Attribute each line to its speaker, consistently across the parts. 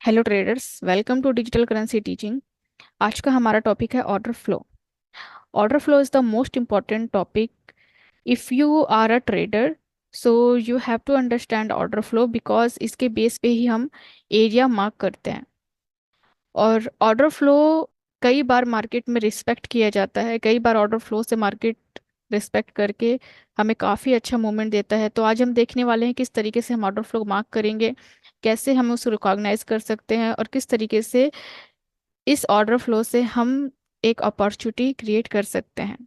Speaker 1: Hello traders, welcome to digital currency teaching. आज का हमारा टॉपिक है order flow. Order flow is the most important topic if you are a trader. So you have to understand order flow because इसके base पे ही हम area mark करते हैं। और ऑर्डर फ्लो कई बार मार्केट में रिस्पेक्ट किया जाता है, कई बार ऑर्डर फ्लो से मार्केट रिस्पेक्ट करके हमें काफ़ी अच्छा मूवमेंट देता है। तो आज हम देखने वाले हैं किस तरीके से हम ऑर्डर फ्लो मार्क करेंगे, कैसे हम उसे रिकॉग्नाइज कर सकते हैं और किस तरीके से इस ऑर्डर फ्लो से हम एक अपॉर्चुनिटी क्रिएट कर सकते हैं।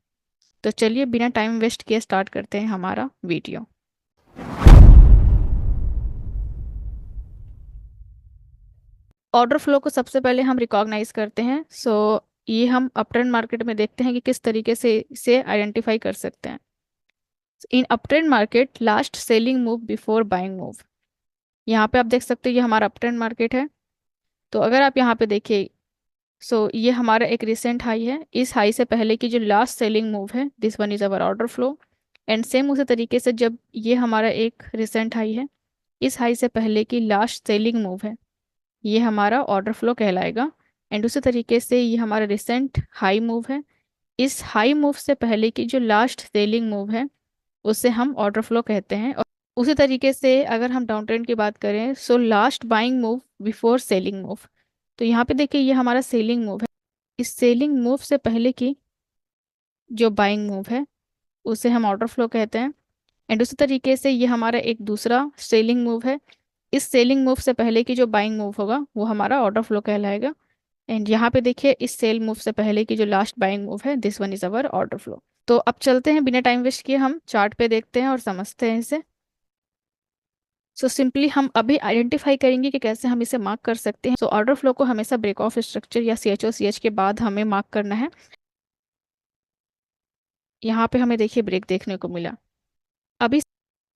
Speaker 1: तो चलिए बिना टाइम वेस्ट किए स्टार्ट करते हैं हमारा वीडियो। ऑर्डर फ्लो को सबसे पहले हम रिकॉग्नाइज करते हैं। ये हम अपट्रेंड मार्केट में देखते हैं कि किस तरीके से इसे आइडेंटिफाई कर सकते हैं। In uptrend market last selling move before buying move. यहाँ पे आप देख सकते हैं ये हमारा अपट्रेंड मार्केट है। तो अगर आप यहाँ पे देखिए, ये हमारा एक रिसेंट हाई है। इस हाई से पहले की जो लास्ट सेलिंग मूव है, this one is our order flow. And same उसी तरीके से जब ये हमारा एक रिसेंट हाई है, इस हाई से पहले की लास्ट सेलिंग मूव है, ये हमारा ऑर्डर फ्लो कहलाएगा। एंड उसी तरीके से ये हमारा रिसेंट हाई मूव है, इस हाई मूव से पहले की जो लास्ट सेलिंग मूव है उसे हम ऑर्डर फ्लो कहते हैं। और उसी तरीके से अगर हम डाउन ट्रेंड की बात करें, last buying move before selling move. तो यहाँ पे देखिए ये हमारा सेलिंग मूव है, इस सेलिंग मूव से पहले की जो बाइंग मूव है उसे हम ऑर्डर फ्लो कहते हैं। एंड उसी तरीके से ये हमारा एक दूसरा सेलिंग मूव है, इस सेलिंग मूव से पहले की जो बाइंग मूव होगा वो हमारा ऑर्डर फ्लो कहलाएगा। एंड यहाँ पे देखिए इस सेल मूव से पहले की जो लास्ट बाइंग मूव है, this one is our order flow. तो अब चलते हैं बिना टाइम वेस्ट किए, हम चार्ट पे देखते हैं और समझते हैं इसे। सिंपली हम अभी आइडेंटिफाई करेंगे कि कैसे हम इसे मार्क कर सकते हैं। ऑर्डर फ्लो को हमेशा ब्रेक ऑफ स्ट्रक्चर या सी एच ओ सी एच के बाद हमें मार्क करना है। यहाँ पे हमें देखिए ब्रेक देखने को मिला। अभी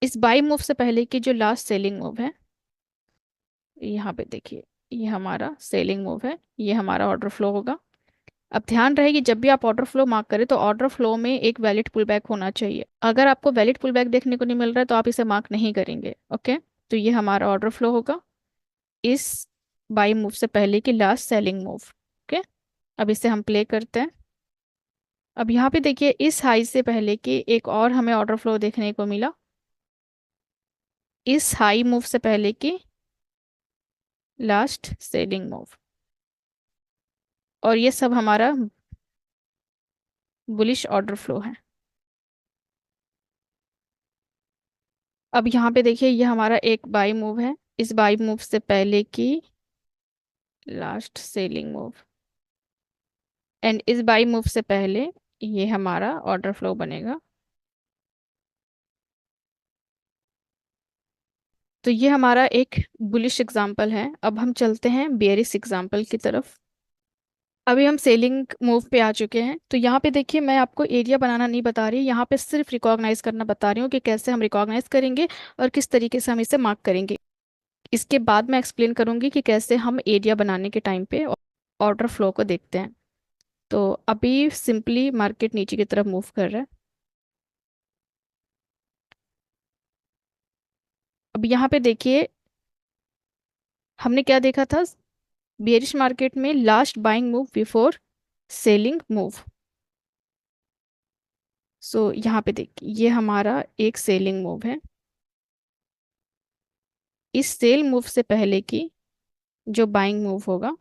Speaker 1: इस बाई मूव से पहले की जो लास्ट सेलिंग मूव है, यहाँ पे देखिए ये हमारा सेलिंग मूव है, ये हमारा ऑर्डर फ्लो होगा। अब ध्यान रहे कि जब भी आप ऑर्डर फ्लो मार्क करें तो ऑर्डर फ्लो में एक वैलिड पुल बैक होना चाहिए। अगर आपको वैलिड पुल बैक देखने को नहीं मिल रहा है तो आप इसे मार्क नहीं करेंगे। ओके, तो ये हमारा ऑर्डर फ्लो होगा इस बाई मूव से पहले की लास्ट सेलिंग मूव। ओके, अब इसे हम प्ले करते हैं। अब यहाँ पे देखिए इस हाई से पहले की एक और हमें ऑर्डर फ्लो देखने को मिला, इस हाई मूव से पहले की लास्ट सेलिंग मूव। और ये सब हमारा बुलिश ऑर्डर फ्लो है। अब यहाँ पे देखिए ये हमारा एक बाई मूव है, इस बाई मूव से पहले की लास्ट सेलिंग मूव। एंड इस बाई मूव से पहले ये हमारा ऑर्डर फ्लो बनेगा। तो ये हमारा एक बुलिश एग्जांपल है। अब हम चलते हैं बेयरिश एग्जांपल की तरफ। अभी हम सेलिंग मूव पे आ चुके हैं। तो यहाँ पे देखिए मैं आपको एरिया बनाना नहीं बता रही, यहाँ पे सिर्फ रिकॉग्नाइज करना बता रही हूँ कि कैसे हम रिकॉग्नाइज करेंगे और किस तरीके से हम इसे मार्क करेंगे। इसके बाद मैं एक्सप्लेन करूंगी कि कैसे हम एरिया बनाने के टाइम पे ऑर्डर फ्लो को देखते हैं। तो अभी सिंपली मार्केट नीचे की तरफ मूव कर रहा है। अब यहाँ पे देखिए हमने क्या देखा था, बेरिश मार्केट में last buying move before selling move. यहाँ पे देखिए ये हमारा एक सेलिंग मूव है, इस सेल मूव से पहले की जो बाइंग मूव होगा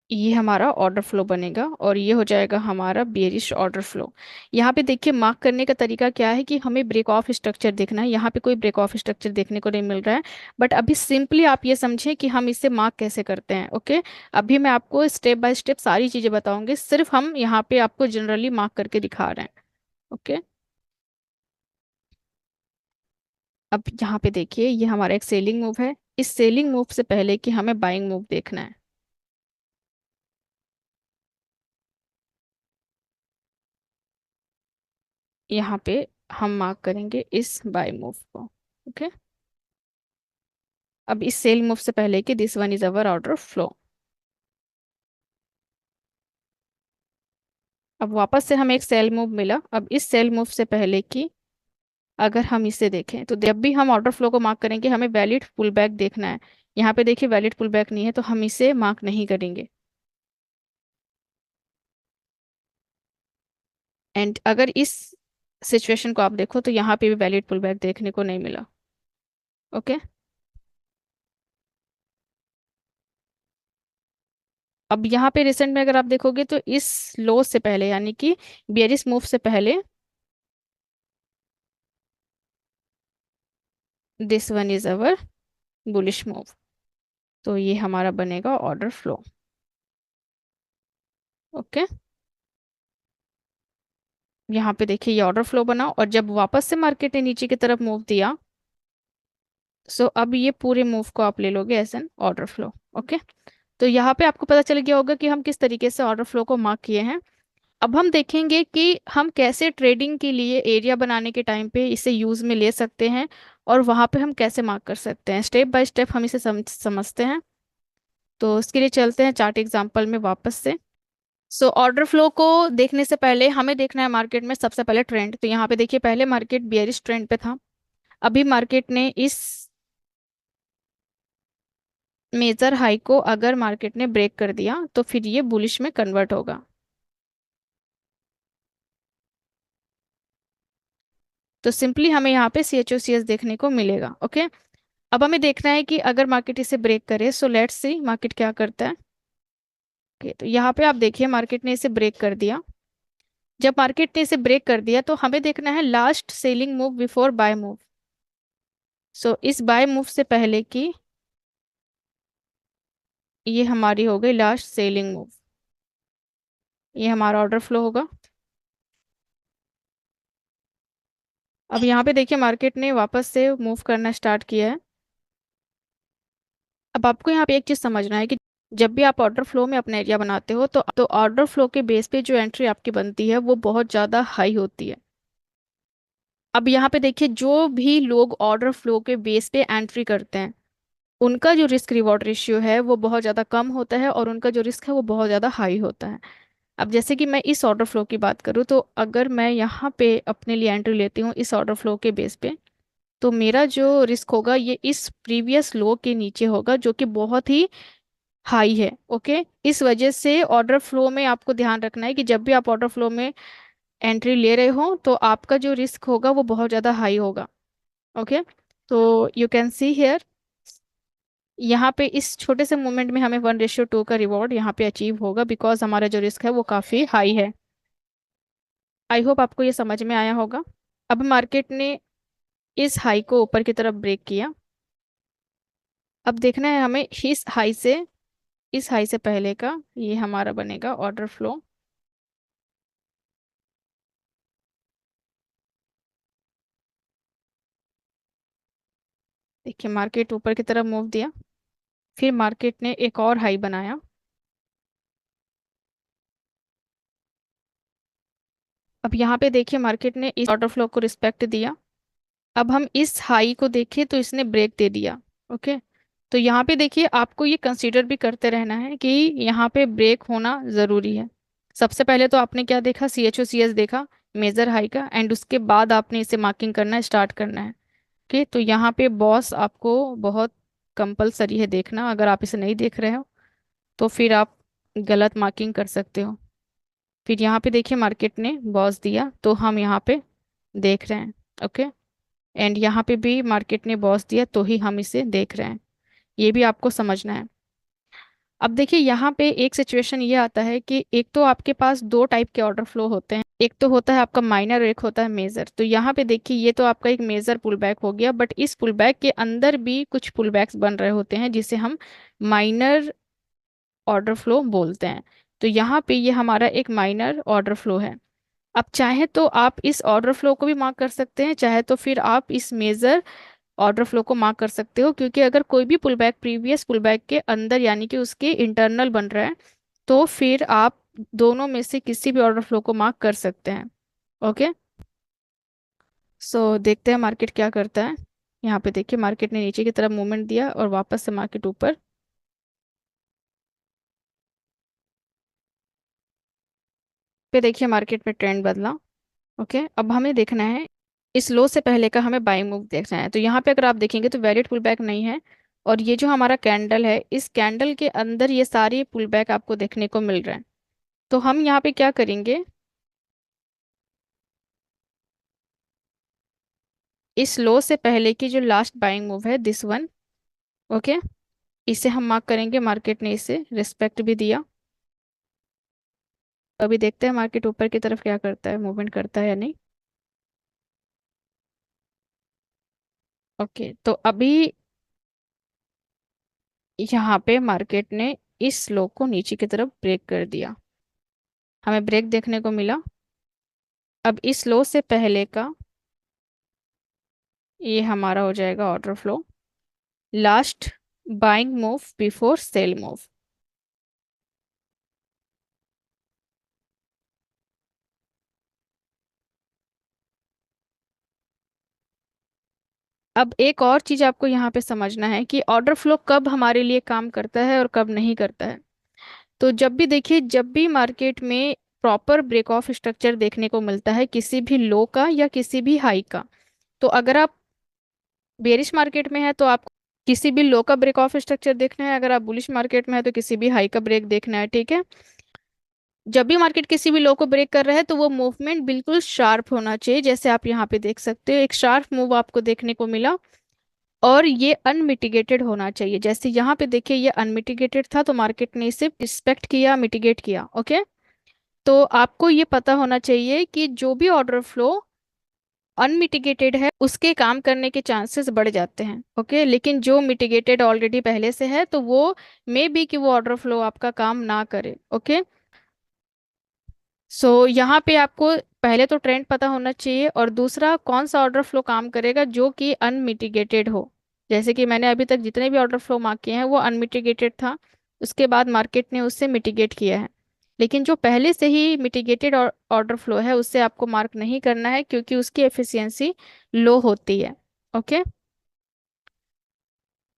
Speaker 1: ये हमारा ऑर्डर फ्लो बनेगा और ये हो जाएगा हमारा बेरिश ऑर्डर फ्लो। यहाँ पे देखिए मार्क करने का तरीका क्या है कि हमें ब्रेक ऑफ स्ट्रक्चर देखना है। यहाँ पे कोई ब्रेक ऑफ स्ट्रक्चर देखने को नहीं मिल रहा है, बट अभी सिंपली आप ये समझें कि हम इसे मार्क कैसे करते हैं। ओके, अभी मैं आपको स्टेप बाय स्टेप सारी चीज़ें बताऊंगी, सिर्फ हम यहाँ पे आपको जनरली मार्क करके दिखा रहे हैं। ओके, अब यहाँ पे देखिए ये हमारा एक सेलिंग मूव है, इस सेलिंग मूव से पहले कि हमें बाइंग मूव देखना है। यहाँ पे हम मार्क करेंगे इस बाय मूव को। ओके, अब इस सेल मूव से पहले कि this one is our order flow. अब वापस से हमें एक सेल मूव मिला, अब इस सेल मूव से पहले कि अगर हम इसे देखें तो जब भी हम ऑर्डर फ्लो को मार्क करेंगे हमें वैलिड पुल बैक देखना है। यहाँ पे देखिए वैलिड पुल बैक नहीं है, तो हम इसे मार्क नहीं करेंगे। एंड अगर इस सिचुएशन को आप देखो तो यहाँ पे भी वैलिड पुल बैक देखने को नहीं मिला। ओके। अब यहाँ पे रिसेंट में अगर आप देखोगे तो इस लो से पहले यानी कि बियरिश मूव से पहले this one is our bullish move. तो ये हमारा बनेगा ऑर्डर फ्लो। ओके। यहाँ पे देखिए ये ऑर्डर फ्लो बना, और जब वापस से मार्केट ने नीचे की तरफ मूव दिया, सो अब ये पूरे मूव को आप ले लोगे as an order flow. Okay. तो यहाँ पे आपको पता चल गया होगा कि हम किस तरीके से ऑर्डर फ्लो को मार्क किए हैं। अब हम देखेंगे कि हम कैसे ट्रेडिंग के लिए एरिया बनाने के टाइम पे इसे यूज में ले सकते हैं, और वहां पे हम कैसे मार्क कर सकते हैं। स्टेप बाय स्टेप हम इसे समझते हैं। तो इसके लिए चलते हैं चार्ट एग्जांपल में वापस से। सो ऑर्डर फ्लो को देखने से पहले हमें देखना है मार्केट में सबसे पहले ट्रेंड। तो यहाँ पे देखिए पहले मार्केट बियरिश ट्रेंड पे था। अभी मार्केट ने इस मेजर हाई को अगर मार्केट ने ब्रेक कर दिया तो फिर ये बुलिश में कन्वर्ट होगा। तो सिंपली हमें यहाँ पे सी एच ओ सी एस देखने को मिलेगा। ओके। अब हमें देखना है कि अगर मार्केट इसे ब्रेक करे, सो लेट्स सी मार्केट क्या करता है। ओके, तो यहाँ पे आप देखिए मार्केट ने इसे ब्रेक कर दिया। जब मार्केट ने इसे ब्रेक कर दिया तो हमें देखना है last selling move before buy move. So इस बाय मूव से पहले की ये हमारी हो गई लास्ट सेलिंग मूव। ये हमारा ऑर्डर फ्लो होगा। अब यहाँ पे देखिए मार्केट ने वापस से मूव करना स्टार्ट किया है। अब आपको यहाँ पे एक चीज समझना है कि जब भी आप ऑर्डर फ्लो में अपना एरिया बनाते हो तो ऑर्डर फ्लो के बेस पे जो एंट्री आपकी बनती है वो बहुत ज़्यादा हाई होती है। अब यहाँ पे देखिए जो भी लोग ऑर्डर फ्लो के बेस पे एंट्री करते हैं उनका जो रिस्क रिवॉर्ड रेशियो है वो बहुत ज़्यादा कम होता है, और उनका जो रिस्क है वो बहुत ज़्यादा हाई होता है। अब जैसे कि मैं इस ऑर्डर फ्लो की बात करूँ, तो अगर मैं यहाँ पे अपने लिए एंट्री लेती हूँ इस ऑर्डर फ्लो के बेस पे, तो मेरा जो रिस्क होगा ये इस प्रीवियस लो के नीचे होगा, जो कि बहुत ही हाई है। ओके। इस वजह से ऑर्डर फ्लो में आपको ध्यान रखना है कि जब भी आप ऑर्डर फ्लो में एंट्री ले रहे हो तो आपका जो रिस्क होगा वो बहुत ज़्यादा हाई होगा। ओके। तो यू कैन सी हियर, यहाँ पे इस छोटे से मूवमेंट में हमें 1:2 का रिवॉर्ड यहाँ पे अचीव होगा, बिकॉज हमारा जो रिस्क है वो काफ़ी हाई है। आई होप आपको ये समझ में आया होगा। अब मार्केट ने इस हाई को ऊपर की तरफ ब्रेक किया। अब देखना है हमें इस हाई से पहले का ये हमारा बनेगा ऑर्डर फ्लो। देखिए मार्केट ऊपर की तरफ मूव दिया, फिर मार्केट ने एक और हाई बनाया। अब यहाँ पे देखिए मार्केट ने इस ऑर्डर फ्लो को रिस्पेक्ट दिया। अब हम इस हाई को देखें तो इसने ब्रेक दे दिया। ओके। तो यहाँ पे देखिए आपको ये कंसीडर भी करते रहना है कि यहाँ पे ब्रेक होना ज़रूरी है। सबसे पहले तो आपने क्या देखा, C H O C S देखा मेजर हाई का, एंड उसके बाद आपने इसे मार्किंग करना स्टार्ट करना है। ओके। तो यहाँ पे बॉस आपको बहुत कंपलसरी है देखना। अगर आप इसे नहीं देख रहे हो तो फिर आप गलत मार्किंग कर सकते हो। फिर यहाँ पे देखिए मार्केट ने बॉस दिया तो हम यहाँ पे देख रहे हैं। ओके। एंड यहाँ पे भी मार्केट ने बॉस दिया तो ही हम इसे देख रहे हैं। ये भी आपको समझना है। अब देखिए यहाँ पे एक सिचुएशन ये आता है कि एक तो आपके पास दो टाइप के ऑर्डर फ्लो होते हैं, एक तो होता है आपका माइनर और एक होता है मेजर। तो यहाँ पे देखिए ये तो आपका एक मेजर पुल बैक हो गया, बट इस पुल बैक के अंदर भी कुछ पुल बैक्स बन रहे होते हैं जिसे हम माइनर ऑर्डर फ्लो बोलते हैं। तो यहाँ पे ये हमारा एक माइनर ऑर्डर फ्लो है। अब चाहे तो आप इस ऑर्डर फ्लो को भी मार्क कर सकते हैं, चाहे तो फिर आप इस मेजर ऑर्डर फ्लो को मार्क कर सकते हो, क्योंकि अगर कोई भी pull back previous pull back के अंदर यानी कि उसके इंटरनल बन रहा है तो फिर आप दोनों में से किसी भी ऑर्डर फ्लो को मार्क कर सकते हैं। ओके। सो देखते हैं मार्केट क्या करता है। यहाँ पे देखिए मार्केट ने नीचे की तरफ मूवमेंट दिया और वापस से मार्केट ऊपर। पे देखिए मार्केट में ट्रेंड बदला। ओके। अब हमें देखना है इस लो से पहले का हमें बाइंग मूव देखना है। तो यहाँ पे अगर आप देखेंगे तो वैलिड पुल बैक नहीं है, और ये जो हमारा कैंडल है, इस कैंडल के अंदर ये सारे पुल बैक आपको देखने को मिल रहे हैं। तो हम यहाँ पे क्या करेंगे, इस लो से पहले की जो लास्ट बाइंग मूव है, दिस वन, ओके, इसे हम मार्क करेंगे। मार्केट ने इसे रिस्पेक्ट भी दिया। अभी देखते हैं मार्केट ऊपर की तरफ क्या करता है, मूवमेंट करता है या नहीं। ओके, तो अभी यहाँ पे मार्केट ने इस लो को नीचे की तरफ ब्रेक कर दिया, हमें ब्रेक देखने को मिला। अब इस लो से पहले का ये हमारा हो जाएगा order flow, last buying move before cell move. अब एक और चीज आपको यहाँ पे समझना है कि ऑर्डर फ्लो कब हमारे लिए काम करता है और कब नहीं करता है। तो जब भी देखिए, जब भी मार्केट में प्रॉपर ब्रेक ऑफ स्ट्रक्चर देखने को मिलता है किसी भी लो का या किसी भी हाई का, तो अगर आप बेरिश मार्केट में है तो आपको किसी भी लो का ब्रेक ऑफ स्ट्रक्चर देखना है, अगर आप बुलिश मार्केट में है तो किसी भी हाई का ब्रेक देखना है, ठीक है। जब भी मार्केट किसी भी लो को ब्रेक कर रहा है तो वो मूवमेंट बिल्कुल शार्प होना चाहिए, जैसे आप यहाँ पे देख सकते हो एक शार्प मूव आपको देखने को मिला। और ये अनमिटिगेटेड होना चाहिए, जैसे यहाँ पे देखिए ये अनमिटिगेटेड था तो मार्केट ने इसे रिस्पेक्ट किया, मिटिगेट किया, ओके। तो आपको ये पता होना चाहिए कि जो भी ऑर्डर फ्लो अनमिटिगेटेड है उसके काम करने के चांसेस बढ़ जाते हैं, ओके। लेकिन जो मिटिगेटेड ऑलरेडी पहले से है तो वो मे बी कि वो ऑर्डर फ्लो आपका काम ना करे, ओके। सो यहाँ पे आपको पहले तो ट्रेंड पता होना चाहिए, और दूसरा कौन सा ऑर्डर फ्लो काम करेगा जो कि अनमिटिगेटेड हो। जैसे कि मैंने अभी तक जितने भी ऑर्डर फ्लो मार्क किए हैं वो अनमिटिगेटेड था, उसके बाद मार्केट ने उससे मिटिगेट किया है। लेकिन जो पहले से ही मिटिगेटेड ऑर्डर फ्लो है उससे आपको मार्क नहीं करना है, क्योंकि उसकी एफिशिएंसी लो होती है, ओके।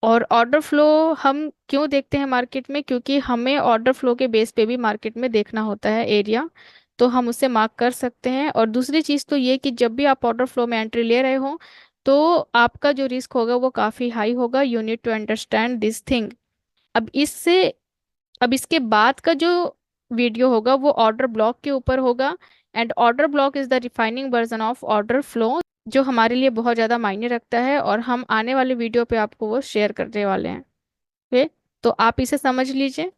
Speaker 1: और ऑर्डर फ्लो हम क्यों देखते हैं मार्केट में, क्योंकि हमें ऑर्डर फ्लो के बेस पे भी मार्केट में देखना होता है एरिया, तो हम उसे मार्क कर सकते हैं। और दूसरी चीज़ तो ये कि जब भी आप ऑर्डर फ्लो में एंट्री ले रहे हो तो आपका जो रिस्क होगा वो काफ़ी हाई होगा, you need to understand this thing. अब इससे अब इसके बाद का जो वीडियो होगा वो ऑर्डर ब्लॉक के ऊपर होगा, and order block is the refining version of order flow, जो हमारे लिए बहुत ज़्यादा मायने रखता है, और हम आने वाले वीडियो पे आपको वो शेयर करने वाले हैं, ओके। तो आप इसे समझ लीजिए।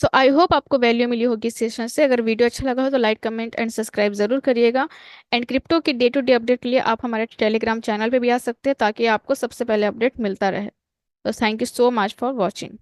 Speaker 1: सो आई होप आपको वैल्यू मिली होगी इस सेशन से। अगर वीडियो अच्छा लगा हो तो लाइक, कमेंट एंड सब्सक्राइब जरूर करिएगा। एंड क्रिप्टो के डे टू डे अपडेट के लिए आप हमारे टेलीग्राम चैनल पे भी आ सकते हैं ताकि आपको सबसे पहले अपडेट मिलता रहे। तो thank you so much for watching.